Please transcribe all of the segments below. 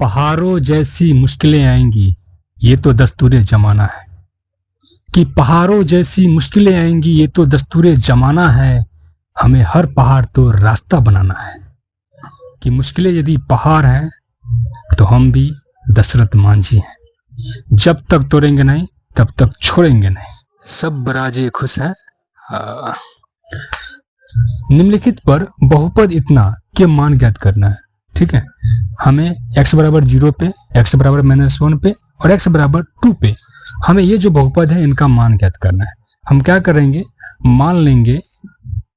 पहाड़ों जैसी मुश्किलें आएंगी, ये तो दस्तूरे जमाना है। कि पहाड़ों जैसी मुश्किलें आएंगी, ये तो दस्तूरे जमाना है। हमें हर पहाड़ तो रास्ता बनाना है। कि मुश्किलें यदि पहाड़ हैं तो हम भी दशरथ मांझी हैं। जब तक तोड़ेंगे नहीं तब तक छोड़ेंगे नहीं। सब बराजे खुश हैं। निम्नलिखित पर बहुपद इतना के मान ज्ञात करना है। ठीक है, हमें x बराबर 0 पे, x बराबर -1 पे और x बराबर 2 पे हमें ये जो बहुपद है इनका मान ज्ञात करना है। हम क्या करेंगे, मान लेंगे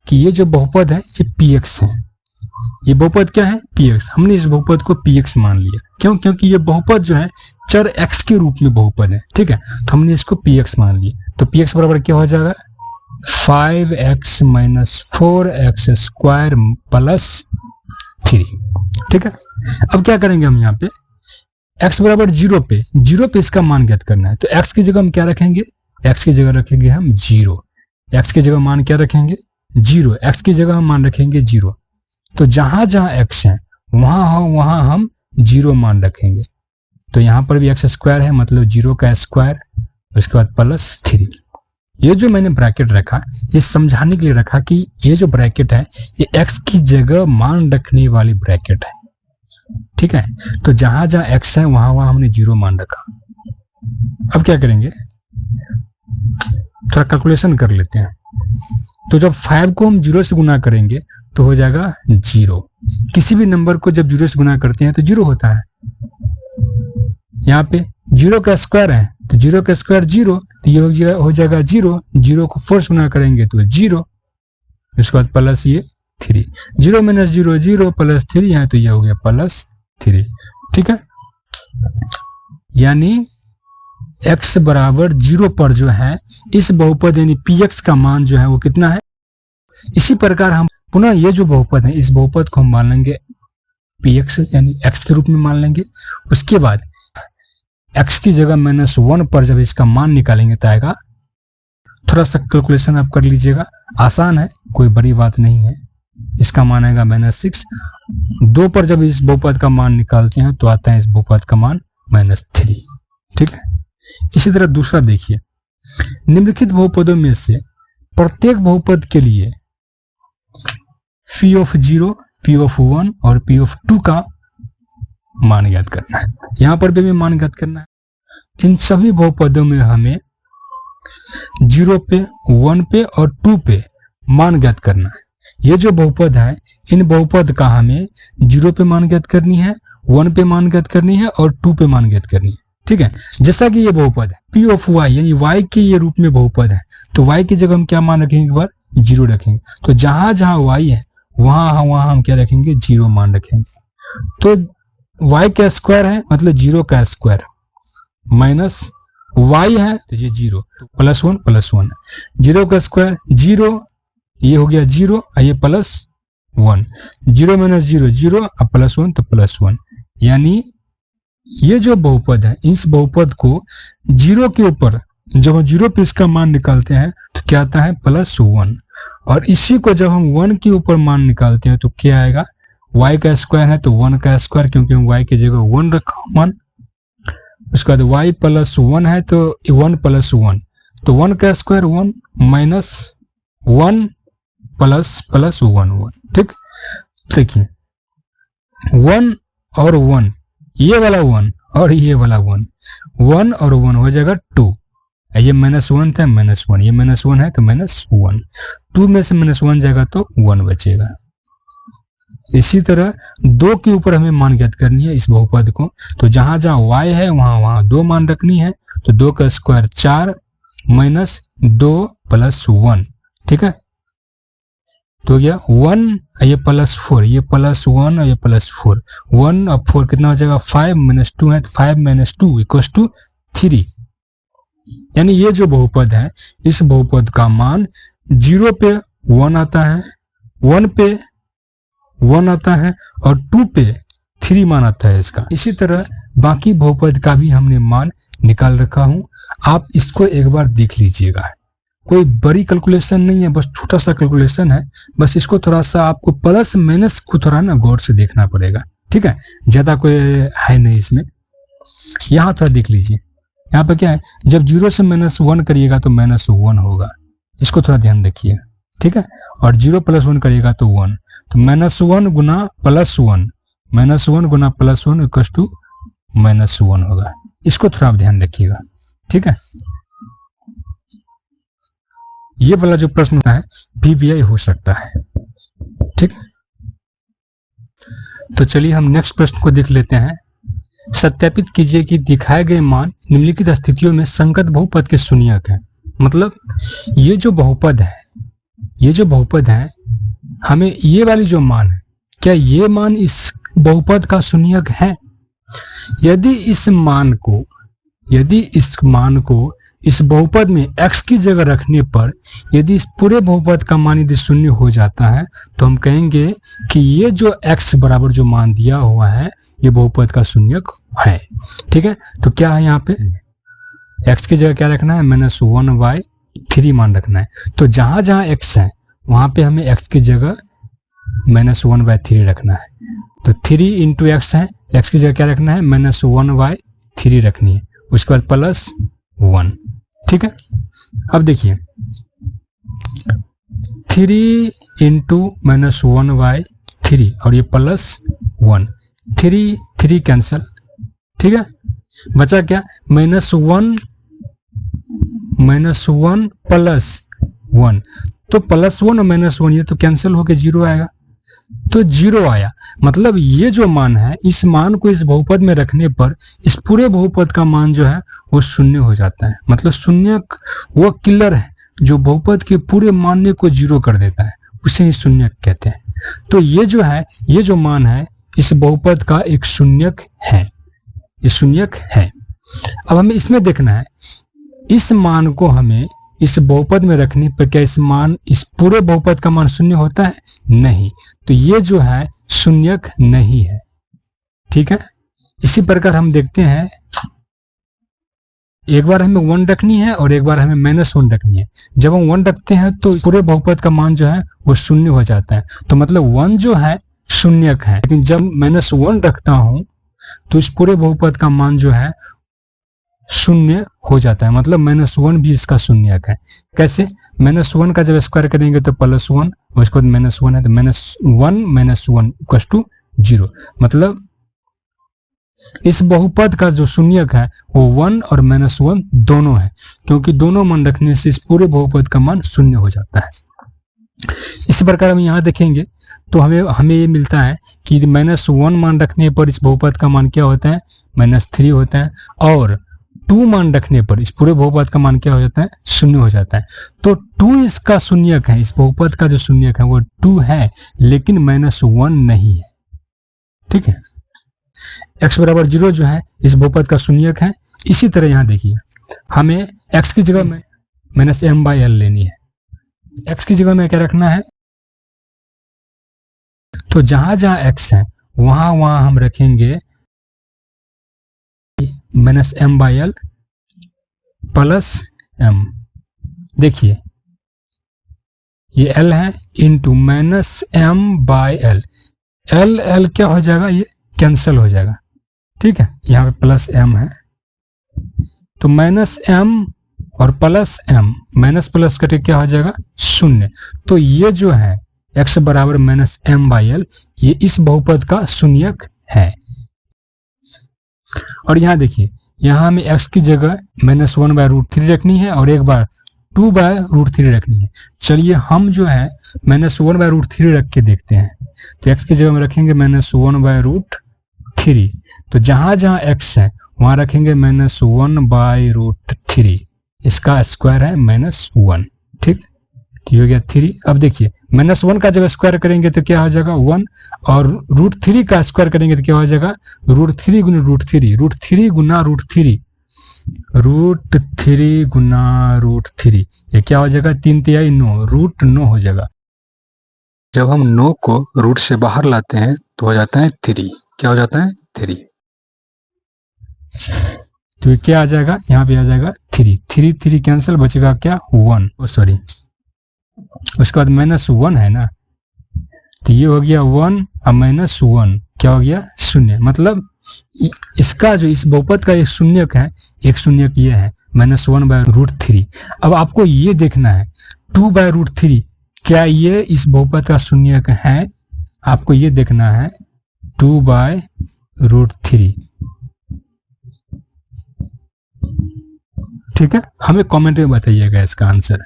कि ये जो बहुपद है ये px है। ये बहुपद क्या है, px। हमने इस बहुपद को px मान लिया। क्यों? क्योंकि ये बहुपद जो है चर x के रूप में बहुपद है। ठीक है, तो हमने इसको px मान लिया। तो px बराबर क्या हो जाएगा, 5x - 4x स्क्वायर प्लस 3। ठीक है, अब क्या करेंगे हम यहाँ पे x बराबर 0 पे इसका मान ज्ञात करना है। तो x की जगह हम क्या रखेंगे, x की जगह रखेंगे हम 0। x की जगह मान क्या रखेंगे, 0। x की जगह हम मान रखेंगे 0। तो जहां जहां x है वहां हम 0 मान रखेंगे। तो यहाँ पर भी x स्क्वायर है, मतलब 0 का स्क्वायर, उसके बाद प्लस 3। ये जो मैंने ब्रैकेट रखा ये समझाने के लिए रखा कि ये जो ब्रैकेट है ये x की जगह मान रखने वाली ब्रैकेट है। ठीक है, तो जहां जहां x है वहां हमने 0 मान रखा। अब क्या करेंगे, थोड़ा कैलकुलेशन कर लेते हैं। तो जब 5 को हम 0 से गुना करेंगे तो हो जाएगा 0। किसी भी नंबर को जब 0 से गुना करते हैं तो 0 होता है। यहाँ पे 0 का स्क्वायर है तो 0 का स्क्वायर 0, तो ये हो जाएगा 0। 0 को 4 से गुना करेंगे तो 0, उसके बाद प्लस ये 3। 0 - 0 0 प्लस 3 है तो ये हो गया प्लस 3। ठीक है, यानी x बराबर 0 पर जो है इस बहुपद यानी px का मान जो है वो कितना है। इसी प्रकार हम पुनः ये जो बहुपद है इस बहुपद को हम मान लेंगे px यानी x के रूप में मान लेंगे। उसके बाद x की जगह -1 पर जब इसका मान निकालेंगे तो आएगा, थोड़ा सा कैलकुलेशन आप कर लीजिएगा, आसान है, कोई बड़ी बात नहीं है। इसका मान आएगा -6। 2 पर जब इस बहुपद का मान निकालते हैं तो आता है इस बहुपद का मान -3। ठीक है, इसी तरह दूसरा देखिए, निम्नलिखित बहुपदों में से प्रत्येक बहुपद के लिए P0, P1 और P2 का मान ज्ञात करना है। यहां पर भी हमें मान ज्ञात करना है। इन सभी बहुपदों में हमें 0 पे, 1 पे और 2 पे मान ज्ञात करना है। ये जो बहुपद है इन बहुपद का हमें 0 पे मान ज्ञात करनी है, 1 पे मान ज्ञात करनी है और 2 पे मान ज्ञात करनी है। ठीक है, जैसा कि ये बहुपद है P यानी y के ये रूप में बहुपद है, तो y की जगह हम क्या मान रखेंगे, एक बार 0 रखेंगे। तो जहां जहां y है वहां हम क्या रखेंगे, 0 मान रखेंगे। तो y का स्क्वायर है मतलब 0 का स्क्वायर माइनस y है तो ये 0, +1 +1। 0 का स्क्वायर 0, ये हो गया 0 और ये +1। 0 - 0 0 और +1 तो +1। यानी ये जो बहुपद है इस बहुपद को 0 के ऊपर जब हम 0 पे इसका मान निकालते हैं तो क्या आता है +1, और इसी को जब हम 1 के ऊपर मान निकालते हैं तो क्या आएगा, y का स्क्वायर है तो 1 का स्क्वायर, क्योंकि हम y की जगह 1 रखा मान। उसके बाद y +1 है तो 1 + 1, तो 1 का स्क्वायर 1 माइनस 1 प्लस 1। ठीक, देखिए 1 और 1, ये वाला 1 और ये वाला 1, 1 और 1 हो जाएगा 2। ये -1 था -1, ये -1 है तो -1, 2 में से -1 जाएगा तो 1 बचेगा। इसी तरह 2 के ऊपर हमें मान ज्ञात करनी है इस बहुपद को, तो जहां जहां y है वहां 2 मान रखनी है। तो 2 का स्क्वायर 4 माइनस 2 + 1। ठीक है, तो गया 1, ये +4, ये +1 और ये +4, 1 और 4 कितना हो जाएगा, 5 - 2 है तो 5 - 2 = 3। यानी ये जो बहुपद है इस बहुपद का मान 0 पे 1 आता है, 1 पे 1 आता है और 2 पे 3 मान आता है इसका। इसी तरह बाकी बहुपद का भी हमने मान निकाल रखा हूं, आप इसको एक बार देख लीजिएगा। कोई बड़ी कैलकुलेशन नहीं है, बस छोटा सा कैलकुलेशन है। बस इसको थोड़ा सा आपको प्लस माइनस को थोड़ा ना गौर से देखना पड़ेगा। ठीक है, ज्यादा कोई है नहीं इसमें। यहाँ थोड़ा देख लीजिए, यहाँ पे क्या है, जब 0 से -1 करिएगा तो -1 होगा, इसको थोड़ा ध्यान रखिए, ठीक है। और 0 + 1 करिएगा तो 1, तो -1 गुना +1, -1 गुना +1 इक्वल्स टू -1 होगा। इसको थोड़ा आप ध्यान रखिएगा, ठीक है। ये वाला जो प्रश्न है VBI हो सकता है, ठीक। तो चलिए हम नेक्स्ट प्रश्न को देख लेते हैं। सत्यापित कीजिए कि दिखाए गए मान निम्नलिखित स्थितियों में संगत बहुपद के शून्यक है। मतलब ये जो बहुपद है, हमें ये वाली जो मान है, क्या ये मान इस बहुपद का शून्यक है? यदि इस मान को इस बहुपद में x की जगह रखने पर यदि इस पूरे बहुपद का मान यदि शून्य हो जाता है तो हम कहेंगे कि ये जो x बराबर जो मान दिया हुआ है ये बहुपद का शून्यक है, ठीक है। तो क्या है, यहाँ पे x की जगह क्या रखना है, -1/3 मान रखना है। तो जहां जहां x है वहां पे हमें x की जगह -1/3 रखना है। तो 3 × x है, x की जगह क्या रखना है, -1/3 रखनी है, उसके बाद +1, ठीक है। अब देखिए 3 × -1/3 और ये +1, 3 कैंसल, ठीक है। बचा क्या, -1 +1, तो +1 और -1 ये तो कैंसिल होकर 0 आएगा, तो 0 आया। मतलब ये जो मान है, इस मान को इस बहुपद में रखने पर इस पूरे बहुपद का मान जो है वो शून्य हो जाता है। मतलब शून्यक वो किलर है जो बहुपद के पूरे मानने को 0 कर देता है, उसे ही शून्यक कहते हैं। तो ये जो है, ये जो मान है इस बहुपद का एक शून्यक है, ये शून्यक है। अब हमें इसमें देखना है, इस मान को हमें इस बहुपद में रखने पर क्या इस पूरे बहुपद का मान शून्य होता है? नहीं। तो ये जो है शून्यक नहीं है, ठीक है। इसी प्रकार हम देखते हैं, एक बार हमें 1 रखनी है और एक बार हमें -1 रखनी है। जब हम 1 रखते हैं तो पूरे बहुपद का मान जो है वो शून्य हो जाता है, तो मतलब 1 जो है शून्यक है। लेकिन जब -1 रखता हूं तो इस पूरे बहुपद का मान जो है शून्य हो जाता है, मतलब -1 भी इसका शून्यक है। कैसे? -1 का जब स्क्वायर करेंगे तो +1, उसके बाद -1 है तो -1 = 0। मतलब इस बहुपद का जो शून्यक है वो 1 और -1 दोनों है, क्योंकि दोनों मान रखने से इस पूरे बहुपद का मान शून्य हो जाता है। इसी प्रकार हम यहाँ देखेंगे तो हमें ये मिलता है कि -1 मान रखने पर इस बहुपद का मान क्या होता है, -3 होता है, और 2 मान रखने पर इस पूरे बहुपद का मान क्या हो जाता है, शून्य हो जाता है। तो 2 इसका शून्यक है, इस बहुपद का जो शून्यक है वो 2 है, लेकिन -1 नहीं है, ठीक है। x = 0 जो है इस बहुपद का शून्यक है। इसी तरह यहाँ देखिए, हमें x की जगह में -m/l लेनी है, x की जगह में क्या रखना है, तो जहां जहां x है वहां हम रखेंगे -m/l + m। देखिए ये l है इंटू -m/l, l क्या हो जाएगा, ये कैंसिल हो जाएगा, ठीक है। यहाँ पे +m है तो -m और +m, माइनस प्लस करके क्या हो जाएगा, 0। तो ये जो है x = -m/l, ये इस बहुपद का शून्यक है। और यहाँ देखिए, यहाँ हमें x की जगह -1/√3 रखनी है और एक बार 2/√3 रखनी है। चलिए हम जो है -1/√3 रख के देखते हैं। तो x की जगह में रखेंगे -1/√3, तो जहां जहां x है वहां रखेंगे -1/√3, इसका स्क्वायर है -1, ठीक, ये हो गया 3। अब देखिए -1 का जब स्क्वायर करेंगे तो क्या हो जाएगा 1, और √3 का स्क्वायर करेंगे तो क्या हो जाएगा √3 गुना √3, √3 गुना √3, √3 गुना √3, ये क्या हो जाएगा 3 तिहाई 9, √9 हो जाएगा। जब हम 9 को रूट से बाहर लाते हैं तो हो जाता है 3, क्या हो जाता है 3, तो ये क्या आ जाएगा, यहाँ पे आ जाएगा 3 कैंसिल, बचेगा क्या 1, सॉरी उसके बाद -1 है ना, तो ये हो गया 1 और -1, क्या हो गया, शून्य। मतलब इसका जो इस बहुपद का एक शून्यक है, एक शून्यक ये है -1/√3। अब आपको ये देखना है 2/√3 क्या ये इस बहुपद का शून्यक है, आपको ये देखना है 2/√3। ठीक है, हमें कमेंट में बताइएगा इसका आंसर।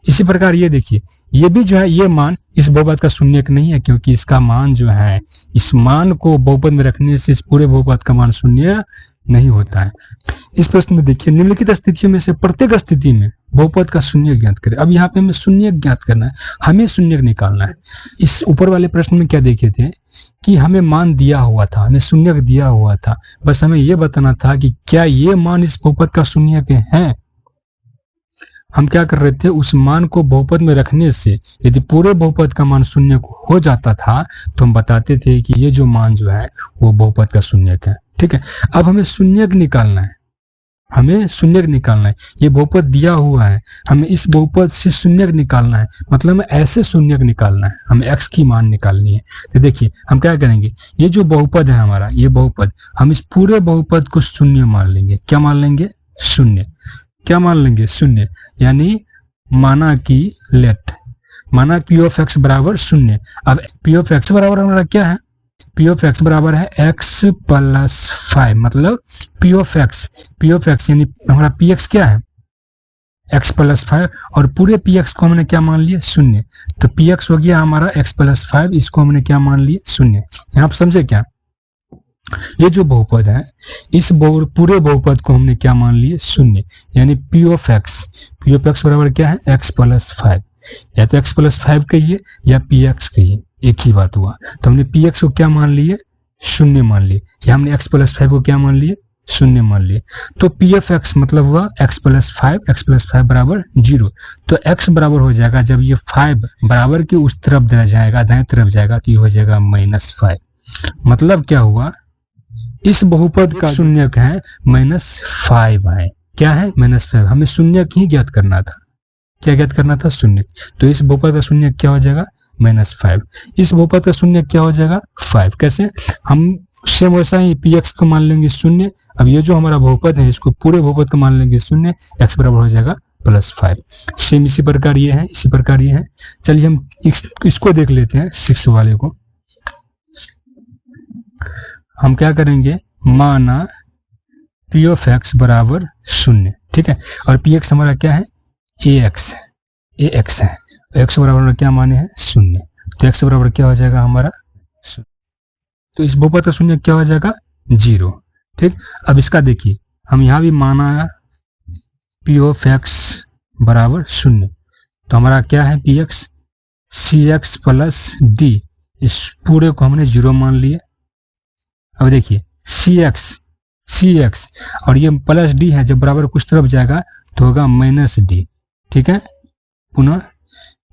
इसी प्रकार ये देखिए, ये भी जो है ये मान इस बहुपद का शून्यक नहीं है, क्योंकि इसका मान जो है, इस मान को बहुपद में रखने से इस पूरे बहुपद का मान शून्य नहीं होता है। इस प्रश्न में देखिए, निम्नलिखित स्थितियों में से प्रत्येक स्थिति में बहुपद का शून्य ज्ञात करें। अब यहाँ पे हमें शून्य ज्ञात करना है, हमें शून्य निकालना है। इस ऊपर वाले प्रश्न में क्या देखे थे कि हमें मान दिया हुआ था, हमें शून्य दिया हुआ था, बस हमें यह बताना था कि क्या ये मान इस बहुपद का शून्य है। हम क्या कर रहे थे, उस मान को बहुपद में रखने से यदि पूरे बहुपद का मान शून्य हो जाता था तो हम बताते थे कि ये जो मान जो है वो बहुपद का शून्यक है। ठीक है, अब हमें शून्यक निकालना है, हमें शून्यक निकालना है। ये बहुपद दिया हुआ है, हमें इस बहुपद से शून्यक निकालना है, मतलब हमें ऐसे शून्यक निकालना है, हमें x की मान निकालनी है। तो देखिए हम क्या करेंगे, ये जो बहुपद है हमारा, ये बहुपद, हम इस पूरे बहुपद को शून्य मान लेंगे। क्या मान लेंगे, शून्य। क्या मान लेंगे, शून्य। यानी माना कि लेट, माना p ऑफ x बराबर शून्य। अब p ऑफ x बराबर हमारा क्या है, p ऑफ x बराबर है x प्लस 5, मतलब p ऑफ x यानी हमारा px क्या है, x प्लस 5, और पूरे px को हमने क्या मान लिया, शून्य। तो px हो गया हमारा x प्लस 5, इसको हमने क्या मान लिया, शून्य। यहाँ आप समझे क्या, ये जो बहुपद है, इस पूरे बहुपद को हमने क्या मान लिए, शून्य। यानी p ऑफ x बराबर क्या है, x प्लस 5। या तो x प्लस 5 कहिए या px कहिए, एक ही बात हुआ। तो हमने px को क्या मान लिए, शून्य मान लिए, या हमने x प्लस 5 को क्या मान लिए, शून्य मान लिए। तो p ऑफ x मतलब हुआ x प्लस 5 बराबर 0। तो x बराबर हो जाएगा, जब ये 5 बराबर के उस तरफ जाएगा, दाएं तरफ जाएगा, तो ये हो जाएगा -5। मतलब क्या हुआ, इस बहुपद का शून्यक है -5 है। क्या है, -5। हमें शून्यक ही ज्ञात करना था। क्या ज्ञात करना था, शून्यक। तो इस बहुपद का शून्यक क्या हो जाएगा, -5। इस बहुपद का शून्यक क्या हो जाएगा, 5। कैसे, हम सेम वैसा ही px को मान लेंगे शून्य। अब ये जो हमारा बहुपद है, इसको पूरे बहुपद को मान लेंगे शून्य, x बराबर हो जाएगा +5। सेम इसी प्रकार ये है, इसी प्रकार ये है। चलिए हम इसको देख लेते हैं, 6 वाले को। हम क्या करेंगे, माना p ऑफ x बराबर 0। ठीक है, और px हमारा क्या है, ax है। x बराबर क्या माने हैं, 0। तो x बराबर क्या हो जाएगा हमारा 0। तो इस बहुपद का शून्य क्या हो जाएगा, 0। ठीक, अब इसका देखिए, हम यहाँ भी माना p ऑफ x बराबर 0। तो हमारा क्या है, px cx प्लस d, इस पूरे को हमने 0 मान लिए। अब देखिए cx और ये प्लस d है, जब बराबर कुछ तरफ जाएगा तो होगा -d। ठीक है, पुनः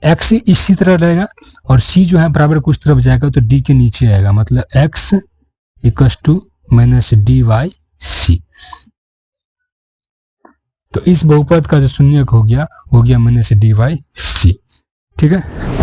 x इसी तरह रहेगा, और c जो है बराबर कुछ तरफ जाएगा तो d के नीचे आएगा, मतलब x इक्वल्स टू -d/c। तो इस बहुपद का जो शून्यक हो गया -d/c। ठीक है।